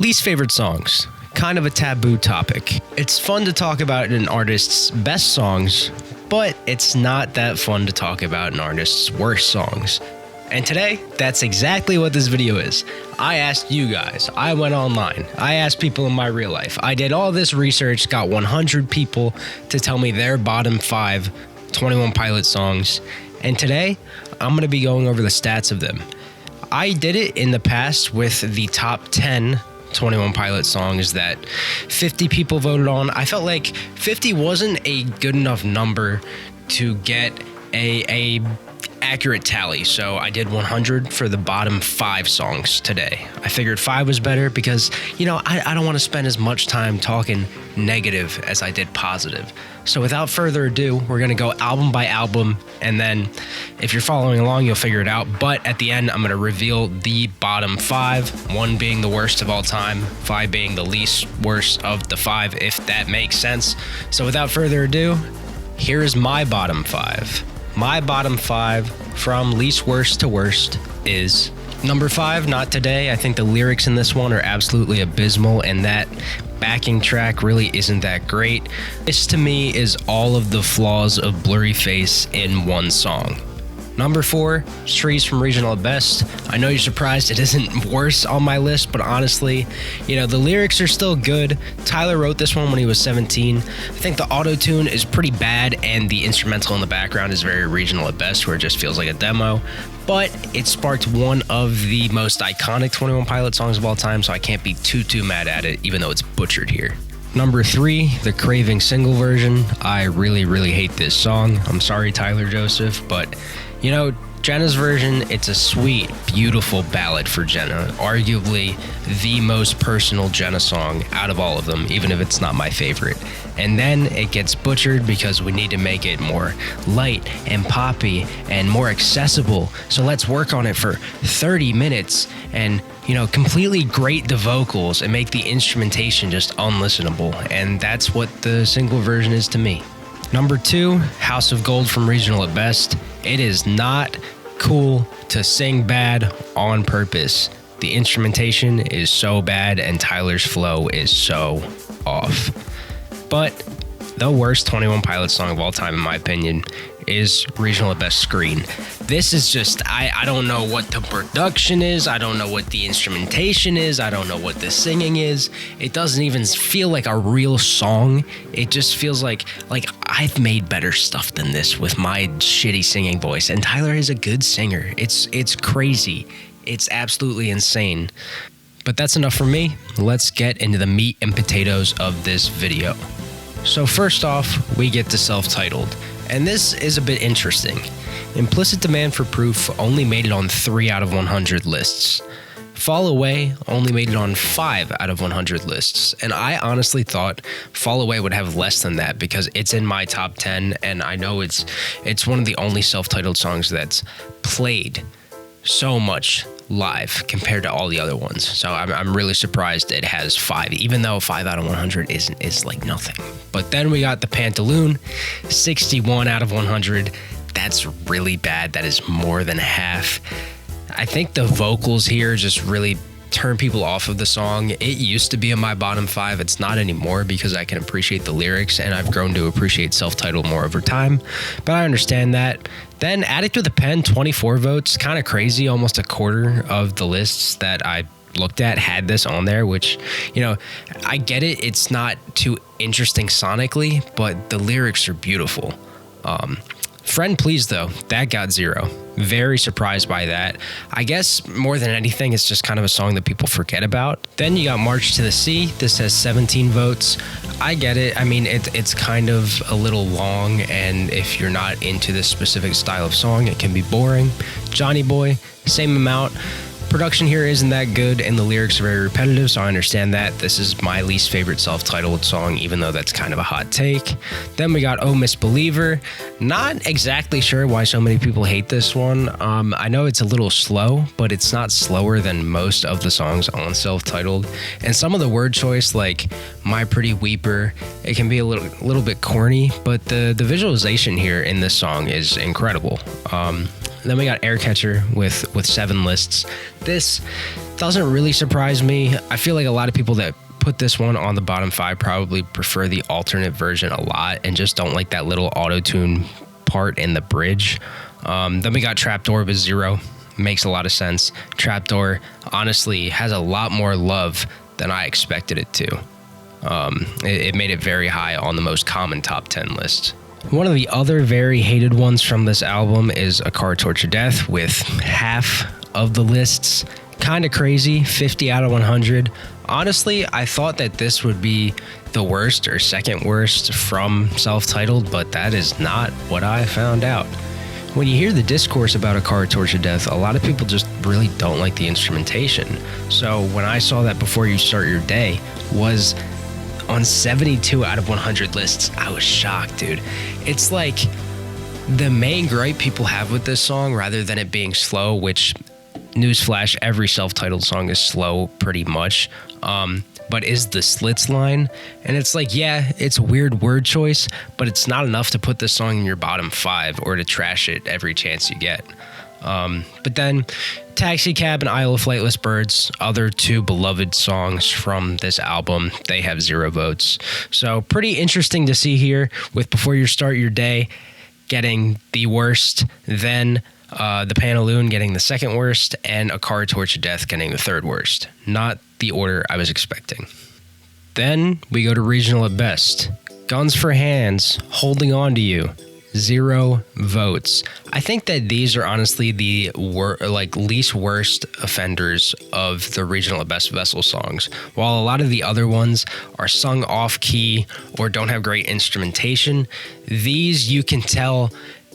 Least favorite songs. Kind of a taboo topic. It's fun to talk about an artist's best songs, but it's not that fun to talk about an artist's worst songs. And today, that's exactly what this video is. I asked you guys, I went online, I asked people in my real life, I did all this research, got 100 people to tell me their bottom 5 21 Pilots songs, and today, I'm going to be going over the stats of them. I did it in the past with the top 10 21 Pilots songs that 50 people voted on. I felt like 50 wasn't a good enough number to get a accurate tally, so I did 100 for the bottom 5 songs today. I figured 5 was better because, I don't want to spend as much time talking negative as I did positive. So without further ado, we're going to go album by album, and then if you're following along, you'll figure it out. But at the end, I'm going to reveal the bottom 5, 1 being the worst of all time, 5 being the least worst of the 5, if that makes sense. So without further ado, here is my bottom 5. My bottom 5 from least worst to worst is number 5, Not Today. I think the lyrics in this one are absolutely abysmal, and that backing track really isn't that great. This to me is all of the flaws of Blurryface in one song. Number 4, Trees from Regional at Best. I know you're surprised it isn't worse on my list, but honestly, the lyrics are still good. Tyler wrote this one when he was 17. I think the auto-tune is pretty bad, and the instrumental in the background is very regional at best, where it just feels like a demo. But it sparked one of the most iconic 21 Pilots songs of all time, so I can't be too mad at it, even though it's butchered here. Number 3, the Craving single version. I really hate this song. I'm sorry, Tyler Joseph, but Jenna's version, it's a sweet, beautiful ballad for Jenna. Arguably the most personal Jenna song out of all of them, even if it's not my favorite. And then it gets butchered because we need to make it more light and poppy and more accessible. So let's work on it for 30 minutes and, completely grate the vocals and make the instrumentation just unlistenable. And that's what the single version is to me. Number 2, House of Gold from Regional at Best. It is not cool to sing bad on purpose. The instrumentation is so bad and Tyler's flow is so off. But the worst 21 Pilots song of all time, in my opinion, is Regional at Best Screen. This is just, I don't know what the production is, I don't know what the instrumentation is, I don't know what the singing is. It doesn't even feel like a real song. It just feels like I've made better stuff than this with my shitty singing voice, and Tyler is a good singer. It's crazy. It's absolutely insane. But that's enough for me. Let's get into the meat and potatoes of this video. So first off, we get to self-titled. And this is a bit interesting. Implicit Demand for Proof only made it on 3 out of 100 lists. Fall Away only made it on 5 out of 100 lists. And I honestly thought Fall Away would have less than that because it's in my top 10, and I know it's one of the only self-titled songs that's played so much live compared to all the other ones. So I'm really surprised it has 5, even though 5 out of 100 is like nothing. But then we got the Pantaloon, 61 out of 100. That's really bad. That is more than half. I think the vocals here just really turn people off of the song. It used to be in my bottom 5. It's not anymore because I can appreciate the lyrics, and I've grown to appreciate self-titled more over time. But I understand that. Then Addict with a Pen, 24 votes. Kind of crazy. Almost a quarter of the lists that I looked at had this on there, which, I get it. It's not too interesting sonically, but the lyrics are beautiful. Friend Please, though, that got 0. Very surprised by that. I guess more than anything, it's just kind of a song that people forget about. Then you got March to the Sea. This has 17 votes. I get it. I mean, it's kind of a little long, and if you're not into this specific style of song, it can be boring. Johnny Boy, same amount. Production here isn't that good, and the lyrics are very repetitive, so I understand that. This is my least favorite self-titled song, even though that's kind of a hot take. Then we got Oh Misbeliever. Not exactly sure why so many people hate this one. I know it's a little slow, but it's not slower than most of the songs on self-titled. And some of the word choice, like My Pretty Weeper, it can be a little bit corny, but the visualization here in this song is incredible. Then we got Air Catcher with 7 lists. This Doesn't really surprise me. I feel like a lot of people that put this one on the bottom 5 probably prefer the alternate version a lot and just don't like that little auto-tune part in the bridge. Then we got Trapdoor with 0. Makes a lot of sense. Trapdoor honestly has a lot more love than I expected it to. It made it very high on the most common top 10 lists. One of the other very hated ones from this album is A Car Tortured Death with half of the lists. Kind of crazy, 50 out of 100. Honestly, I thought that this would be the worst or second worst from self-titled, but that is not what I found out. When you hear the discourse about A Car Tortured Death, a lot of people just really don't like the instrumentation. So when I saw that Before You Start Your Day was on 72 out of 100 lists, I was shocked, dude. It's like the main gripe people have with this song, rather than it being slow, which, newsflash, every self-titled song is slow pretty much, but is the slits line. And it's like, yeah, it's a weird word choice, but it's not enough to put this song in your bottom 5 or to trash it every chance you get. But then Taxi Cab and Isle of Flightless Birds, other 2 beloved songs from this album, they have 0 votes. So pretty interesting to see here with Before You Start Your Day getting the worst, then the Pantaloon getting the second worst, and A Car Tortured Death getting the third worst. Not the order I was expecting. Then we go to regional at best. Guns for Hands, Holding On to You, 0 votes. I think that these are honestly the least worst offenders of the regional at best Vessel songs. While a lot of the other ones are sung off key or don't have great instrumentation, these you can tell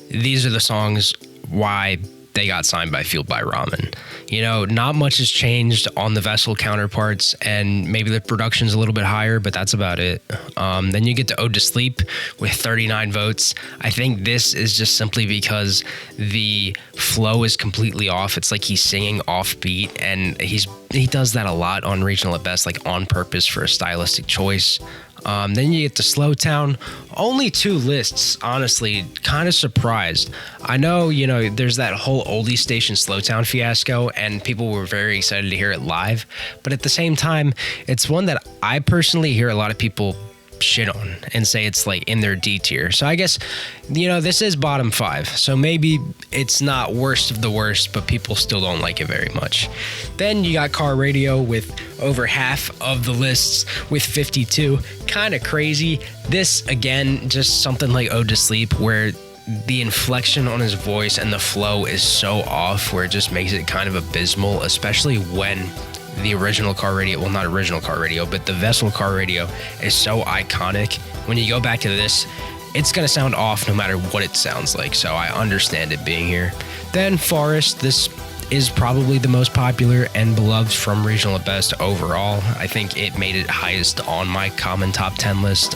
these are the songs why they got signed by Fueled by Ramen. You know, not much has changed on the Vessel counterparts, and maybe the production's a little bit higher, but that's about it. Then you get to Ode to Sleep with 39 votes. I think this is just simply because the flow is completely off. It's like he's singing off beat, and he does that a lot on regional at best, like on purpose for a stylistic choice. Then you get to Slow Town. Only 2 lists, honestly, kind of surprised. I know, there's that whole oldie station Slow Town fiasco, and people were very excited to hear it live. But at the same time, it's one that I personally hear a lot of people shit on and say it's like in their D tier. So I guess, this is bottom 5. So maybe it's not worst of the worst, but people still don't like it very much. Then you got Car Radio with over half of the lists with 52. Kind of crazy. This, again, just something like Ode to Sleep, where the inflection on his voice and the flow is so off, where it just makes it kind of abysmal, especially when the original Car Radio, well, not original Car Radio, but the Vessel Car Radio is so iconic. When you go back to this, it's going to sound off no matter what it sounds like, so I understand it being here. Then Forest, this is probably the most popular and beloved from regional at best overall. I think it made it highest on my common top 10 list.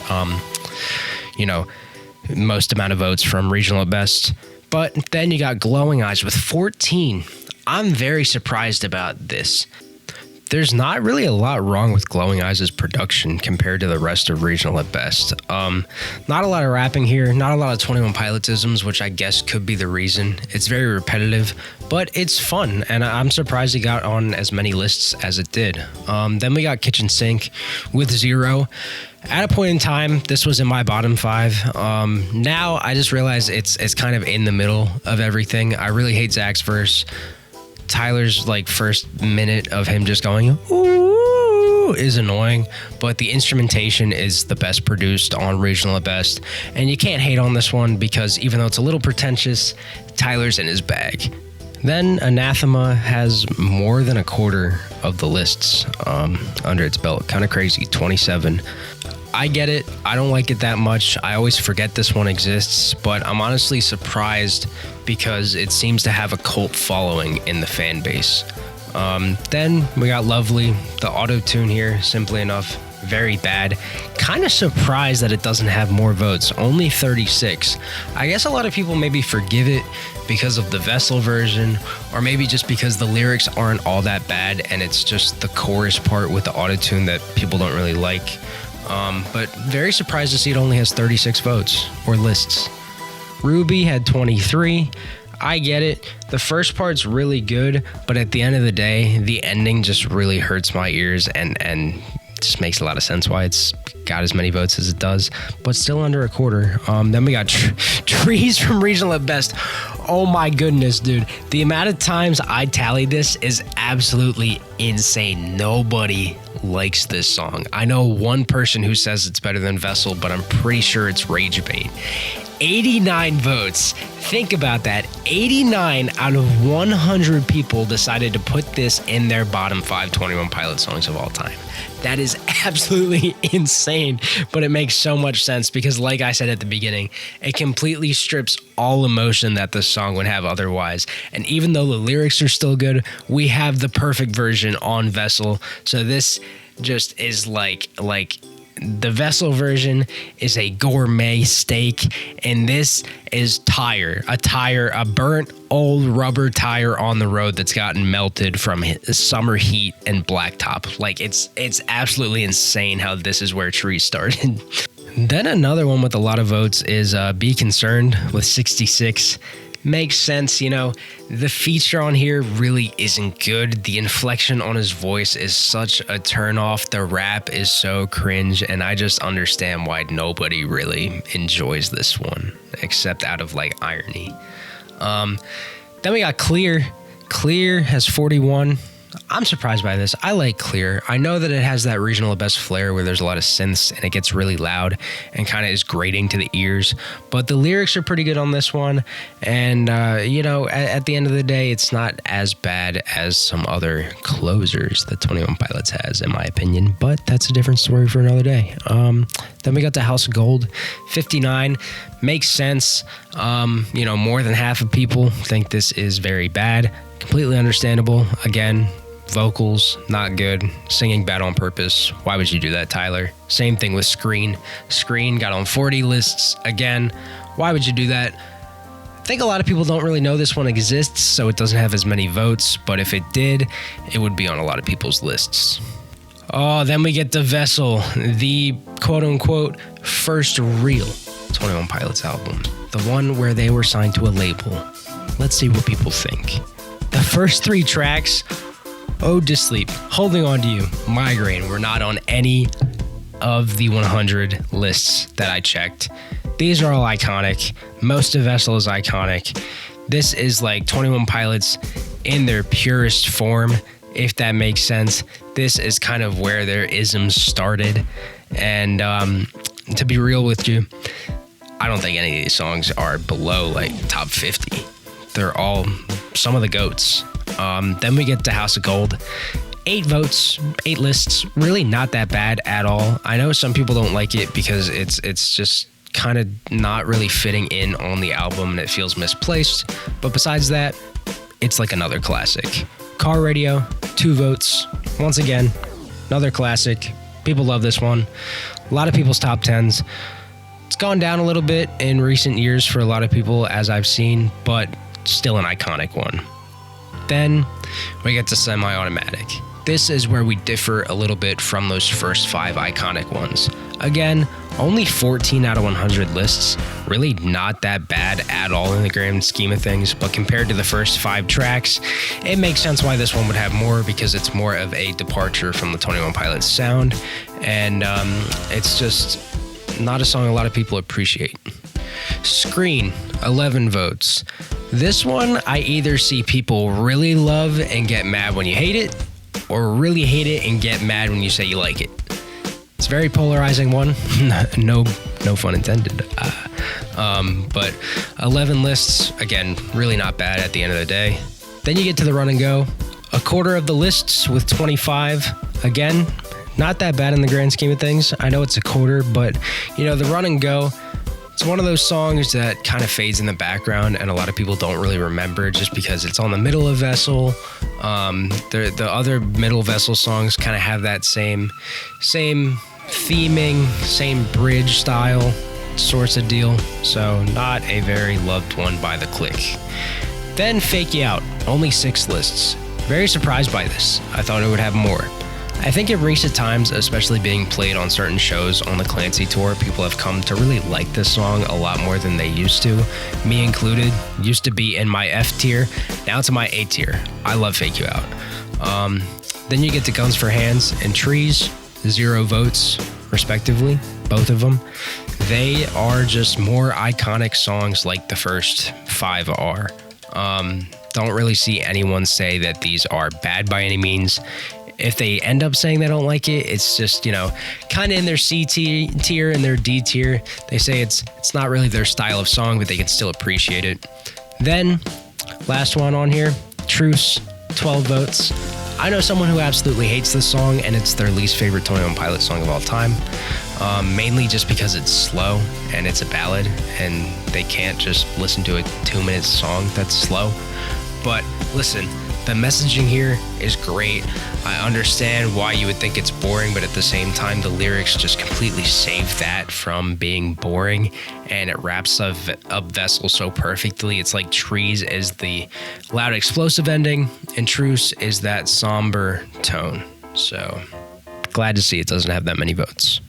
Most amount of votes from regional at best. But then you got Glowing Eyes with 14. I'm very surprised about this. There's not really a lot wrong with Glowing Eyes' production compared to the rest of regional at best. Not a lot of rapping here, not a lot of 21 Pilotisms, which I guess could be the reason. It's very repetitive, but it's fun, and I'm surprised it got on as many lists as it did. Then we got Kitchen Sink with 0. At a point in time, this was in my bottom 5. Now I just realized it's kind of in the middle of everything. I really hate Zach's verse. Tyler's first minute of him just going ooh is annoying, but the instrumentation is the best produced on regional at best, and you can't hate on this one because even though it's a little pretentious, Tyler's in his bag. Then Anathema has more than a quarter of the lists under its belt. Kind of crazy, 27. I get it. I don't like it that much. I always forget this one exists, but I'm honestly surprised because it seems to have a cult following in the fan base. Then we got Lovely. The auto-tune here, simply enough, very bad. Kind of surprised that it doesn't have more votes, only 36. I guess a lot of people maybe forgive it because of the Vessel version, or maybe just because the lyrics aren't all that bad and it's just the chorus part with the auto-tune that people don't really like. But very surprised to see it only has 36 votes or lists. Ruby had 23. I get it. The first part's really good, but at the end of the day, the ending just really hurts my ears and just makes a lot of sense why it's got as many votes as it does, but still under a quarter. Then we got Trees from Regional at Best. Oh my goodness, dude. The amount of times I tallied this is absolutely insane. Nobody likes this song. I know one person who says it's better than Vessel, but I'm pretty sure it's Rage Bait. 89 votes. Think about that. 89 out of 100 people decided to put this in their bottom 5 21 Pilots songs of all time. That is absolutely insane, but it makes so much sense because, like I said at the beginning, it completely strips all emotion that the song would have otherwise. And even though the lyrics are still good, we have the perfect version on Vessel. So this just is like the Vessel version is a gourmet steak, and this is a burnt old rubber tire on the road that's gotten melted from summer heat and blacktop. Like it's absolutely insane how this is where Trees started. Then another one with a lot of votes is Be Concerned with 66. Makes sense, you know, the feature on here really isn't good. The inflection on his voice is such a turnoff. The rap is so cringe, and I just understand why nobody really enjoys this one, except out of like irony. Then we got Clear. Clear has 41. I'm surprised by this. I like Clear. I know that it has that Regional at Best flair where there's a lot of synths and it gets really loud and kind of is grating to the ears, but the lyrics are pretty good on this one. And, you know, at the end of the day, it's not as bad as some other closers that 21 Pilots has, in my opinion, but that's a different story for another day. Then we got the House of Gold, 59. Makes sense. You know, more than half of people think this is very bad. Completely understandable. Again, vocals, not good. Singing bad on purpose. Why would you do that, Tyler? Same thing with Screen. Screen got on 40 lists. Again, why would you do that? I think a lot of people don't really know this one exists, so it doesn't have as many votes, but if it did, it would be on a lot of people's lists. Oh, then we get the Vessel, the quote-unquote first real 21 Pilots album. The one where they were signed to a label. Let's see what people think. The first 3 tracks, Ode to Sleep, Holding On to You, Migraine, were not on any of the 100 lists that I checked. These are all iconic. Most of Vessel is iconic. This is like 21 Pilots in their purest form, if that makes sense. This is kind of where their isms started. And to be real with you, I don't think any of these songs are below like top 50. They're all some of the GOATs. Then we get to House of Gold. 8 votes, 8 lists, really not that bad at all. I know some people don't like it because it's just kind of not really fitting in on the album and it feels misplaced. But besides that, it's like another classic. Car Radio, 2 votes. Once again, another classic. People love this one. A lot of people's top 10s. It's gone down a little bit in recent years for a lot of people, as I've seen, but still an iconic one. Then we get to Semi-Automatic. This is where we differ a little bit from those first 5 iconic ones. Again, only 14 out of 100 lists. Really not that bad at all in the grand scheme of things, but compared to the first 5 tracks, it makes sense why this one would have more because it's more of a departure from the 21 Pilots sound, and it's just not a song a lot of people appreciate. Screen, 11 votes. This one, I either see people really love and get mad when you hate it, or really hate it and get mad when you say you like it. It's a very polarizing one. No fun intended. But 11 lists, again, really not bad at the end of the day. Then you get to the Run and Go. A quarter of the lists with 25. Again, not that bad in the grand scheme of things. I know it's a quarter, but you know, the Run and Go, it's one of those songs that kind of fades in the background and a lot of people don't really remember just because it's on the middle of Vessel. The other middle Vessel songs kind of have that same theming, same bridge style sorts of deal. So not a very loved one by the clique. Then Fake You Out, only 6 lists. Very surprised by this. I thought it would have more. I think in recent times, especially being played on certain shows on the Clancy tour, people have come to really like this song a lot more than they used to. Me included, used to be in my F tier, now it's in my A tier. I love Fake You Out. Then you get to Guns for Hands and Trees, 0 votes, respectively, both of them. They are just more iconic songs like the first 5 are. Don't really see anyone say that these are bad by any means. If they end up saying they don't like it, it's just, kind of in their C tier and their D tier. They say it's not really their style of song, but they can still appreciate it. Then, last one on here, Truce, 12 votes. I know someone who absolutely hates this song, and it's their least favorite 21 Pilots song of all time. Mainly just because it's slow and it's a ballad, and they can't just listen to a 2-minute song that's slow. But listen, the messaging here is great. I understand why you would think it's boring, but at the same time, the lyrics just completely save that from being boring, and it wraps up Vessel so perfectly. It's like Trees is the loud, explosive ending, and Truce is that somber tone. So, glad to see it doesn't have that many votes.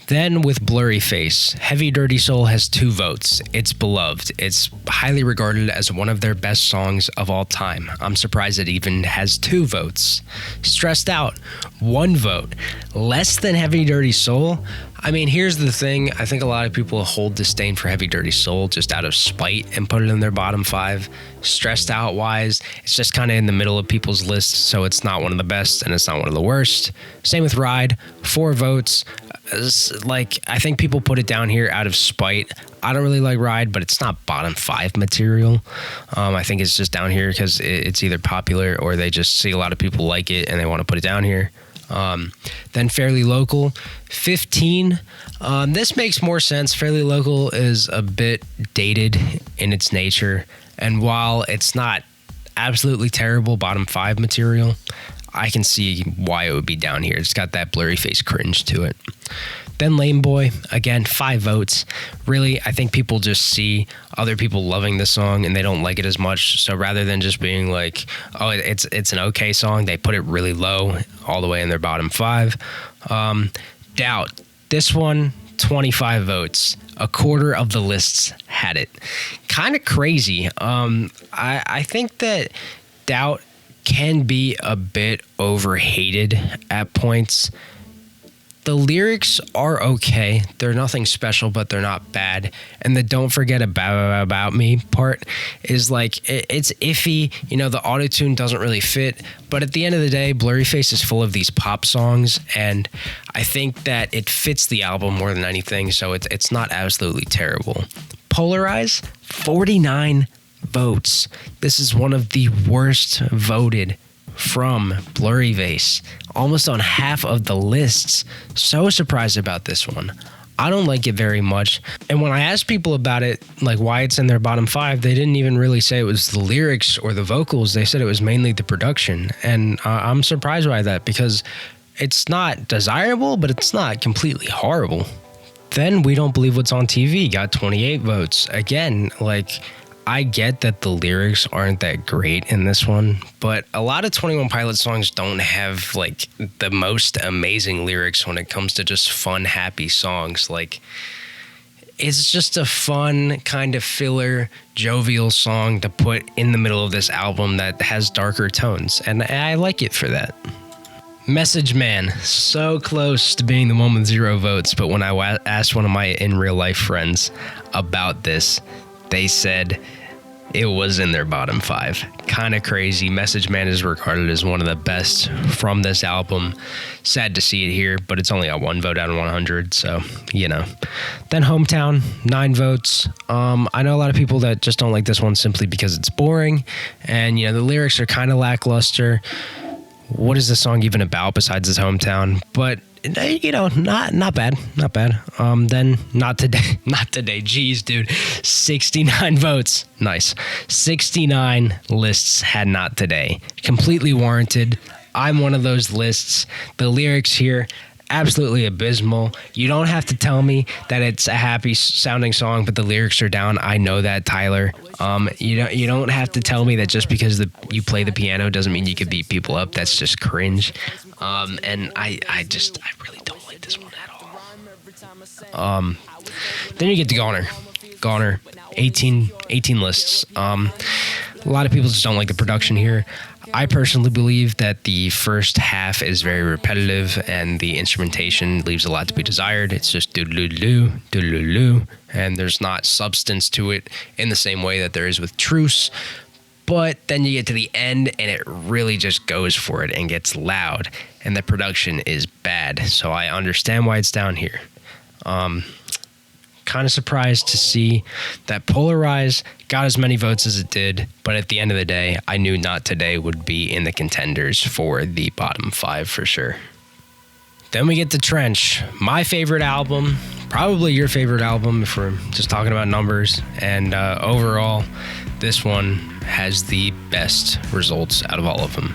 Then with Blurryface, Heavy Dirty Soul has 2 votes. It's beloved. It's highly regarded as one of their best songs of all time. I'm surprised it even has 2 votes. Stressed Out, 1 vote. Less than Heavy Dirty Soul? I mean, here's the thing. I think a lot of people hold disdain for Heavy Dirty Soul just out of spite and put it in their bottom 5. Stressed Out wise, it's just kind of in the middle of people's lists, so it's not one of the best and it's not one of the worst. Same with Ride, 4 votes. I think people put it down here out of spite. I don't really like Ride, but it's not bottom 5 material. I think it's just down here because it's either popular or they just see a lot of people like it and they want to put it down here. Then Fairly Local, 15. This makes more sense. Fairly Local is a bit dated in its nature, and while it's not absolutely terrible bottom 5 material, I can see why it would be down here. It's got that Blurryface cringe to it. Then Lame Boy, again, 5 votes. Really, I think people just see other people loving the song and they don't like it as much. So rather than just being like, oh, it's an okay song, they put it really low, all the way in their bottom 5. Doubt. This one, 25 votes. A quarter of the lists had it. Kind of crazy. I think that Doubt can be a bit overhated at points. The lyrics are okay. They're nothing special, but they're not bad. And the don't forget about me part is like, it's iffy. The auto-tune doesn't really fit. But at the end of the day, Blurryface is full of these pop songs. And I think that it fits the album more than anything. So it's not absolutely terrible. Polarize, 49 votes. This is one of the worst voted from Blurryface, almost on half of the lists. So surprised about this one. I don't like it very much. And when I asked people about it, like why it's in their bottom 5, they didn't even really say it was the lyrics or the vocals. They said it was mainly the production. And I'm surprised by that because it's not desirable, but it's not completely horrible. Then We Don't Believe What's on TV got 28 votes. Again, I get that the lyrics aren't that great in this one, but a lot of 21 Pilots songs don't have the most amazing lyrics when it comes to just fun, happy songs. It's just a fun kind of filler, jovial song to put in the middle of this album that has darker tones, and I like it for that. Message Man, so close to being the one with 0 votes, but when I asked one of my in real life friends about this, they said it was in their bottom 5. Kind of crazy. Message Man is regarded as one of the best from this album. Sad to see it here, but it's only got 1 vote out of 100, so, Then Hometown, 9 votes. I know a lot of people that just don't like this one simply because it's boring, and, the lyrics are kind of lackluster. What is the song even about besides his hometown? But not bad. Then Not Today. Jeez, dude. 69 votes. Nice. 69 lists had Not Today. Completely warranted. I'm one of those lists. The lyrics here, absolutely abysmal. You don't have to tell me that it's a happy sounding song, but the lyrics are down. I know that, Tyler. You don't have to tell me that just because you play the piano doesn't mean you can beat people up. That's just cringe. And I really don't like this one at all. Then you get to Goner, 18 lists. A lot of people just don't like the production here. I personally believe that the first half is very repetitive and the instrumentation leaves a lot to be desired. It's just doodle-doo, doodle-doo, and there's not substance to it in the same way that there is with Truce. But then you get to the end and it really just goes for it and gets loud, and the production is bad. So I understand why it's down here. Kind of surprised to see that Polarize got as many votes as it did, but at the end of the day, I knew Not Today would be in the contenders for the bottom 5 for sure. Then we get to Trench, my favorite album, probably your favorite album if we're just talking about numbers, and overall, this one has the best results out of all of them.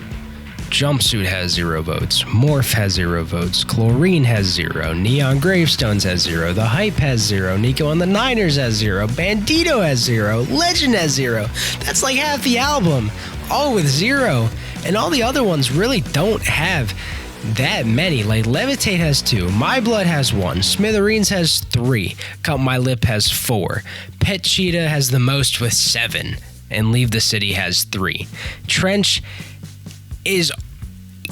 Jumpsuit has 0 votes, Morph has 0 votes, Chlorine has 0, Neon Gravestones has 0, The Hype has 0, Nico and the Niners has 0, Bandito has 0, Legend has 0. That's like half the album, all with 0. And all the other ones really don't have that many. Like Levitate has 2, My Blood has 1, Smithereens has 3, Cut My Lip has 4, Pet Cheetah has the most with 7, and Leave the City has 3. Trench is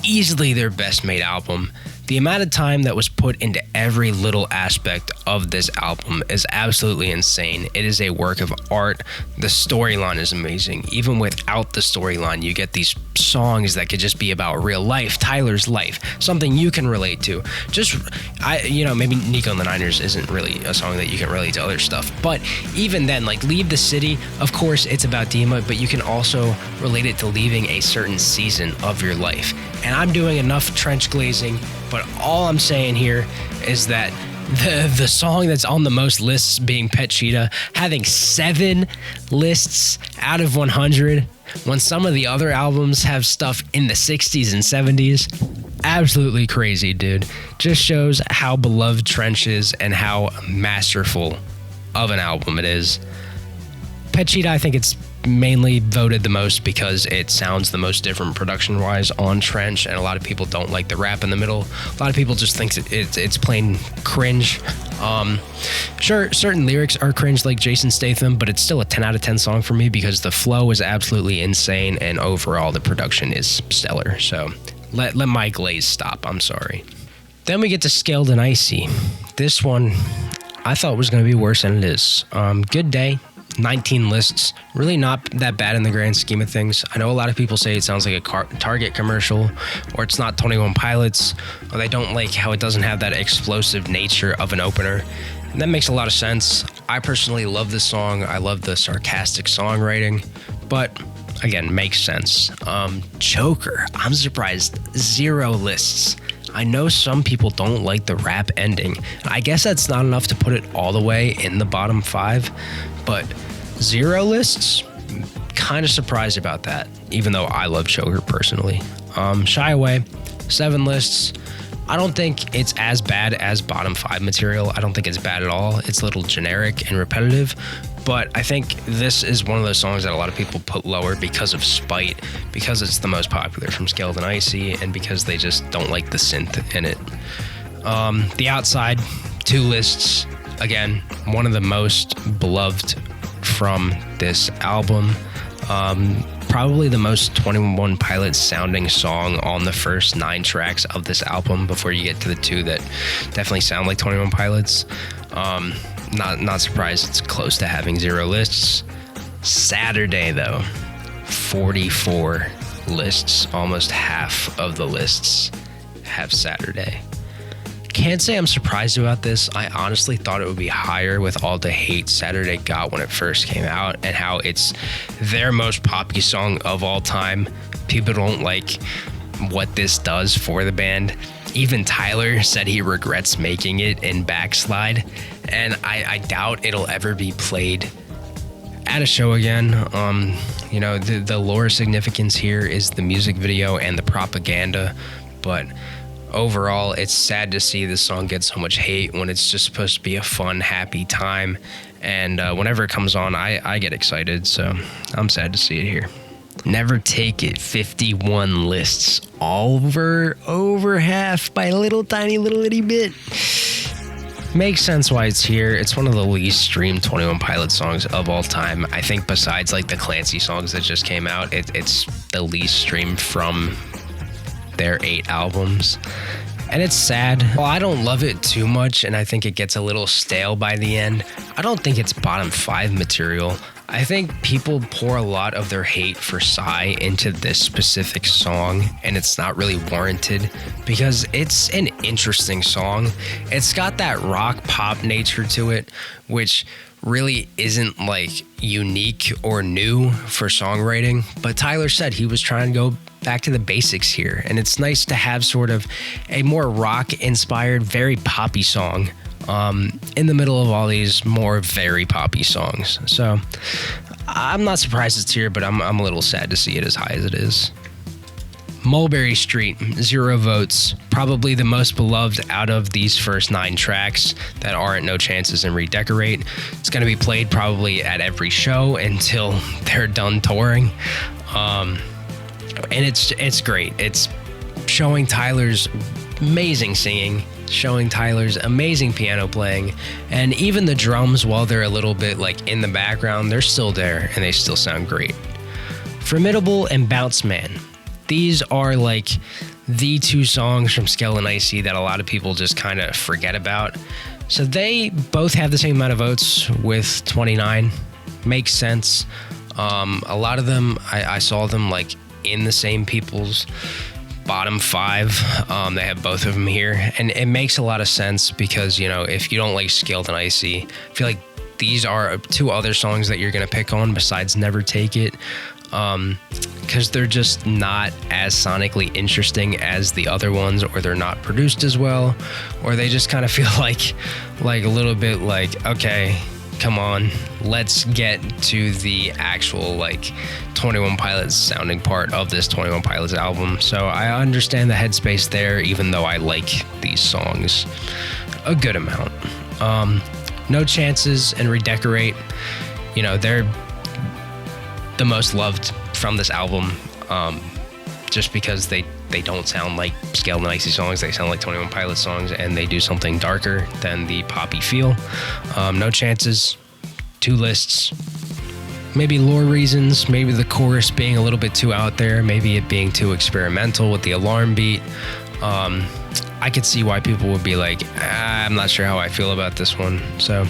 easily their best made album. The amount of time that was put into every little aspect of this album is absolutely insane. It is a work of art. The storyline is amazing. Even without the storyline, you get these songs that could just be about real life, Tyler's life, something you can relate to. Maybe Nico and the Niners isn't really a song that you can relate to other stuff, but even then, like Leave the City, of course it's about Dima, but you can also relate it to leaving a certain season of your life. And I'm doing enough trench glazing, but all I'm saying here is that the song that's on the most lists being Pet Cheetah, having 7 lists out of 100, when some of the other albums have stuff in the 60s and 70s, absolutely crazy, dude. Just shows how beloved Trench is and how masterful of an album it is. Pet Cheetah, I think it's mainly voted the most because it sounds the most different production-wise on Trench, and a lot of people don't like the rap in the middle. A lot of people just think it's plain cringe. Sure, certain lyrics are cringe like Jason Statham, but it's still a 10 out of 10 song for me because the flow is absolutely insane and overall the production is stellar. So let my glaze stop. I'm sorry. Then we get to Scaled and Icy. This one I thought was going to be worse than it is. Good Day. 19 lists, really not that bad in the grand scheme of things. I know a lot of people say it sounds like a Target commercial, or it's not 21 Pilots, or they don't like how it doesn't have that explosive nature of an opener. And that makes a lot of sense. I personally love this song. I love the sarcastic songwriting, but again, makes sense. Choker, I'm surprised, 0 lists. I know some people don't like the rap ending. I guess that's not enough to put it all the way in the bottom 5, but 0 lists, kind of surprised about that, even though I love Choker personally. Shy Away, 7 lists. I don't think it's as bad as bottom 5 material. I don't think it's bad at all. It's a little generic and repetitive, but I think this is one of those songs that a lot of people put lower because of spite, because it's the most popular from Scaled and Icy, and because they just don't like the synth in it. The Outside, 2 lists. Again, one of the most beloved from this album. Probably the most 21 Pilots sounding song on the first 9 tracks of this album before you get to the 2 that definitely sound like 21 Pilots. Not surprised it's close to having 0 lists. Saturday, though, 44 lists. Almost half of the lists have Saturday. Can't say I'm surprised about this. I honestly thought it would be higher with all the hate Saturday got when it first came out and how it's their most poppy song of all time. People don't like what this does for the band. Even Tyler said he regrets making it in Backslide, and I doubt it'll ever be played at a show again. The lore significance here is the music video and the propaganda, but overall, it's sad to see this song get so much hate when it's just supposed to be a fun, happy time. And whenever it comes on, I get excited, so I'm sad to see it here. Never Take It, 51 lists, over half by a little tiny little itty bit. Makes sense why it's here. It's one of the least streamed 21 Pilots songs of all time. I think besides like the Clancy songs that just came out, it's the least streamed from their 8 albums. And it's sad. Well, I don't love it too much, and I think it gets a little stale by the end. I don't think it's bottom 5 material. I think people pour a lot of their hate for Psy into this specific song, and it's not really warranted because it's an interesting song. It's got that rock pop nature to it, which really isn't like unique or new for songwriting. But Tyler said he was trying to go back to the basics here, and it's nice to have sort of a more rock-inspired, very poppy song in the middle of all these more very poppy songs. So I'm not surprised it's here, but I'm a little sad to see it as high as it is. Mulberry Street, 0 votes. Probably the most beloved out of these first 9 tracks that aren't No Chances and Redecorate. It's going to be played probably at every show until they're done touring. And it's great. It's showing Tyler's amazing singing, showing Tyler's amazing piano playing, and even the drums, while they're a little bit like in the background, they're still there and they still sound great. Formidable and Bounce Man. These are like the 2 songs from Skeleton Icy that a lot of people just kind of forget about. So they both have the same amount of votes with 29. Makes sense. A lot of them, I saw them like in the same people's bottom 5. They have both of them here, and it makes a lot of sense because, you know, if you don't like Skeleton Icy, I feel like these are 2 other songs that you're gonna pick on besides Never Take It, because they're just not as sonically interesting as the other ones, or they're not produced as well, or they just kind of feel like a little bit like, okay, come on, let's get to the actual like 21 Pilots sounding part of this 21 Pilots album. So I understand the headspace there, even though I like these songs a good amount. No Chances and Redecorate, you know, they're the most loved from this album, just because they don't sound like Skeleton Icy songs. They sound like 21 Pilots songs, and they do something darker than the poppy feel. No Chances, 2 lists. Maybe lore reasons, maybe the chorus being a little bit too out there, maybe it being too experimental with the alarm beat. I could see why people would be like, I'm not sure how I feel about this one. So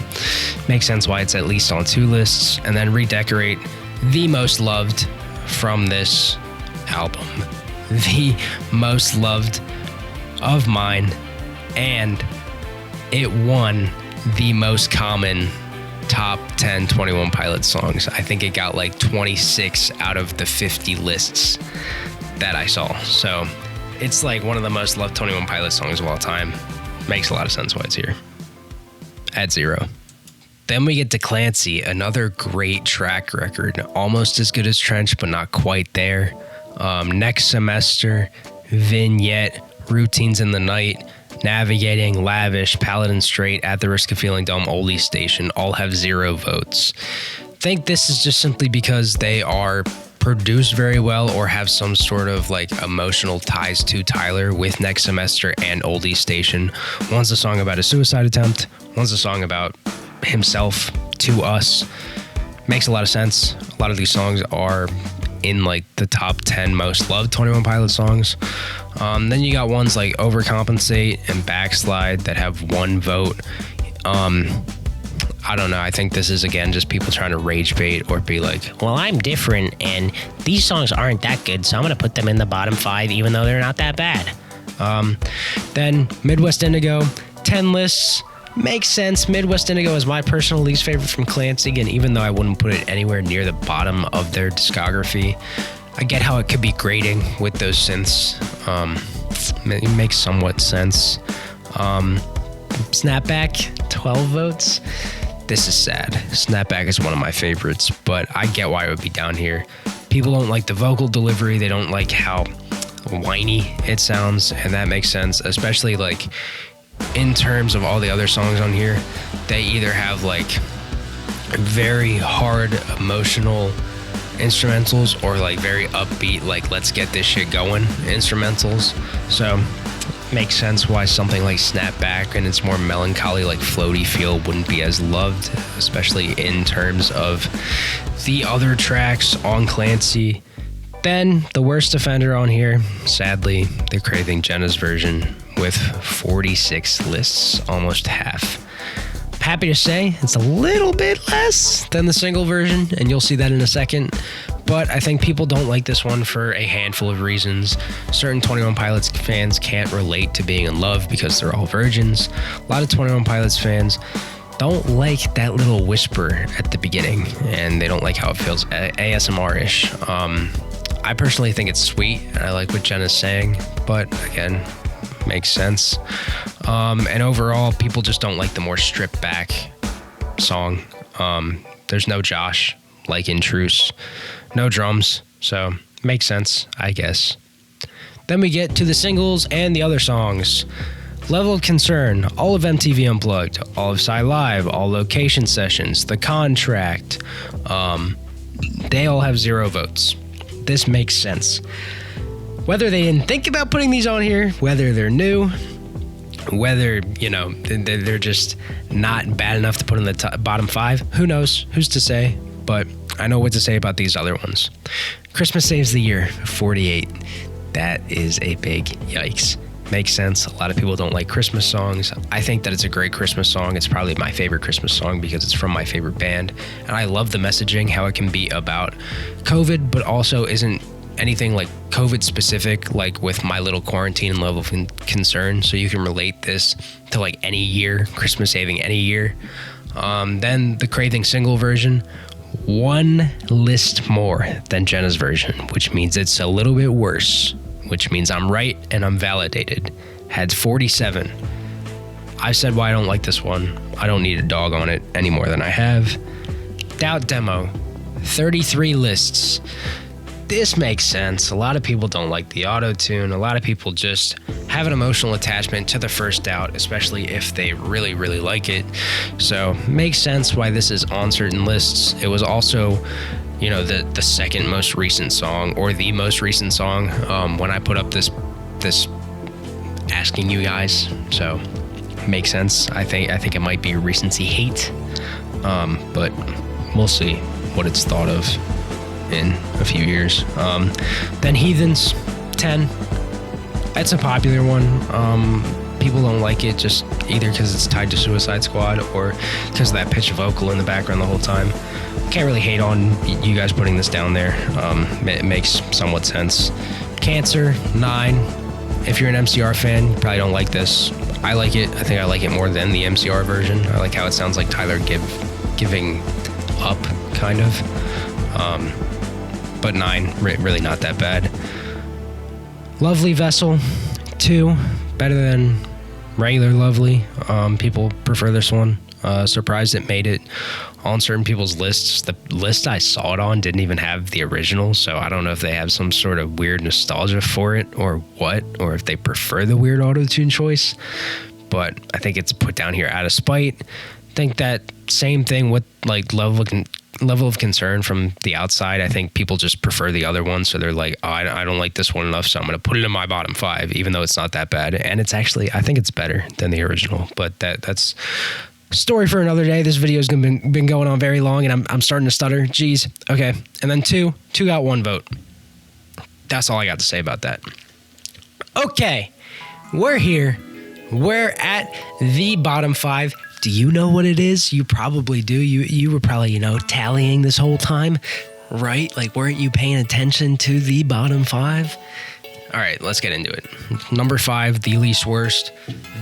makes sense why it's at least on 2 lists. And then Redecorate, the most loved from this album, the most loved of mine, and it won the most common top 10 21 Pilots songs. I think it got like 26 out of the 50 lists that I saw. So it's like one of the most loved 21 Pilots songs of all time. Makes a lot of sense why it's here at 0. Then we get to Clancy, another great track record, almost as good as Trench, but not quite there. Next Semester, Vignette, Routines in the Night, Navigating, Lavish, Paladin Straight, At the Risk of Feeling Dumb, Oldie Station all have 0 votes. I think this is just simply because they are produced very well or have some sort of like emotional ties to Tyler with Next Semester and Oldie Station. One's a song about a suicide attempt, one's a song about himself to us. Makes a lot of sense. A lot of these songs are in like the top 10 most loved 21 Pilots songs. Then you got ones like Overcompensate and Backslide that have 1 vote. I don't know. I think this is, again, just people trying to rage bait or be like, well, I'm different and these songs aren't that good, so I'm going to put them in the bottom 5 even though they're not that bad. Then Midwest Indigo, 10 lists. Makes sense. Midwest Indigo is my personal least favorite from Clancy, and even though I wouldn't put it anywhere near the bottom of their discography, I get how it could be grating with those synths. It makes somewhat sense. Snapback, 12 votes. This is sad. Snapback is one of my favorites, but I get why it would be down here. People don't like the vocal delivery. They don't like how whiny it sounds, and that makes sense, especially like in terms of all the other songs on here. They either have like very hard emotional instrumentals or like very upbeat, like let's get this shit going instrumentals. So makes sense why something like Snap Back and its more melancholy, like floaty feel wouldn't be as loved, especially in terms of the other tracks on Clancy. Then the worst offender on here, sadly, they're craving Jenna's version with 46 lists, almost half. Happy to say it's a little bit less than the single version, and you'll see that in a second. But I think people don't like this one for a handful of reasons. Certain 21 Pilots fans can't relate to being in love because they're all virgins. A lot of 21 Pilots fans don't like that little whisper at the beginning, and they don't like how it feels ASMR-ish. I personally think it's sweet, and I like what Jenna's saying, but again, makes sense. And overall, people just don't like the more stripped back song. There's no Josh, like in Truce, no drums, so makes sense, I guess. Then we get to the singles and the other songs. Level of Concern, all of MTV Unplugged, all of Psy Live, all location sessions, The Contract, they all have 0 votes. This makes sense. Whether they didn't think about putting these on here, whether they're new, whether, you know, they're just not bad enough to put in the bottom 5, who knows? Who's to say? But I know what to say about these other ones. Christmas Saves the Year, 48. That is a big yikes. Makes sense. A lot of people don't like Christmas songs. I think that it's a great Christmas song. It's probably my favorite Christmas song because it's from my favorite band. And I love the messaging, how it can be about COVID, but also isn't anything like COVID specific, like with My Little Quarantine and Level of Concern. So you can relate this to like any year, Christmas saving any year. Then the Craving single version, 1 list more than Jenna's version, which means it's a little bit worse, which means I'm right and I'm validated. Had 47. I said why I don't like this one. I don't need a dog on it any more than I have. Doubt Demo, 33 lists. This makes sense. A lot of people don't like the auto-tune. A lot of people just have an emotional attachment to the first Doubt, especially if they really, really like it. So makes sense why this is on certain lists. It was also, you know, the second most recent song, or the most recent song, when I put up this asking you guys. So makes sense. I think it might be recency hate, but we'll see what it's thought of in a few years. Then Heathens, 10. It's a popular one. People don't like it just either because it's tied to Suicide Squad or because of that pitch vocal in the background the whole time. Can't really hate on you guys putting this down there. It makes somewhat sense. Cancer, 9. If you're an MCR fan, you probably don't like this. I like it. I think I like it more than the MCR version. I like how it sounds like Tyler giving up, kind of. But 9, really not that bad. Lovely Vessel, 2. Better than regular Lovely. People prefer this one. Surprised it made it on certain people's lists. The list I saw it on didn't even have the original, so I don't know if they have some sort of weird nostalgia for it or what, or if they prefer the weird auto-tune choice. But I think it's put down here out of spite. I think that same thing with like level of concern from the outside. I think people just prefer the other one, so they're like, oh, I don't like this one enough, so I'm going to put it in my bottom 5, even though it's not that bad. And it's actually, I think it's better than the original, but that's story for another day. This video has been going on very long, and I'm starting to stutter. Jeez. Okay. And then 2 got 1 vote. That's all I got to say about that. Okay. We're here. We're at the bottom 5. Do you know what it is? You probably do. You were probably, tallying this whole time, right? Like, weren't you paying attention to the bottom 5? All right, let's get into it. Number 5, the least worst,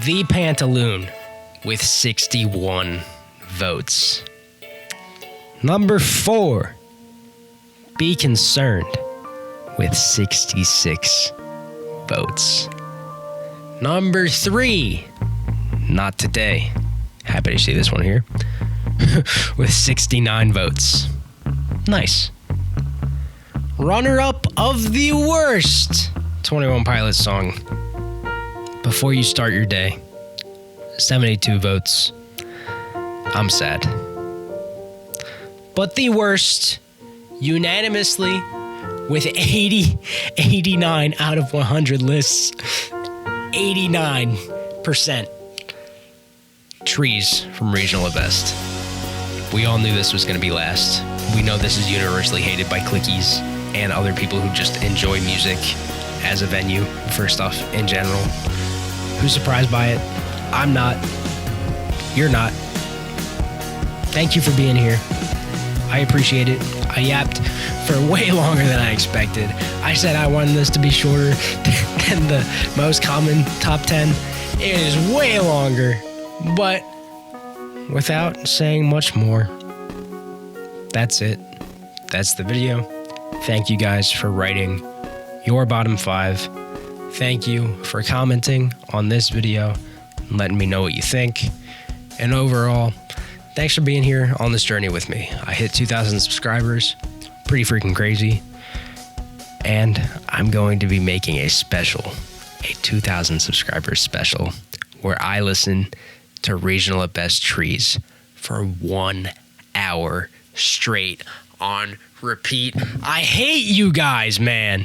The Pantaloon, with 61 votes. Number 4, Be Concerned, with 66 votes. Number 3, Not Today. Happy to see this one here. With 69 votes. Nice. Runner-up of the worst. 21 Pilots song, Before You Start Your Day. 72 votes. I'm sad. But the worst, unanimously, with 89 out of 100 lists, 89%. Trees from Regional at Best. We all knew this was going to be last. We know this is universally hated by clickies and other people who just enjoy music as a venue for stuff in general. Who's surprised by it? I'm not. You're not. Thank you for being here. I appreciate it. I yapped for way longer than I expected. I said I wanted this to be shorter than the most common top 10. It is way longer, but without saying much more, that's it. That's the video. Thank you guys for writing your bottom 5. Thank you for commenting on this video and letting me know what you think. And overall, thanks for being here on this journey with me. I hit 2,000 subscribers. Pretty freaking crazy. And I'm going to be making a 2,000 subscribers special, where I listen to Regional at Best trees for 1 hour straight on repeat. I hate you guys, man.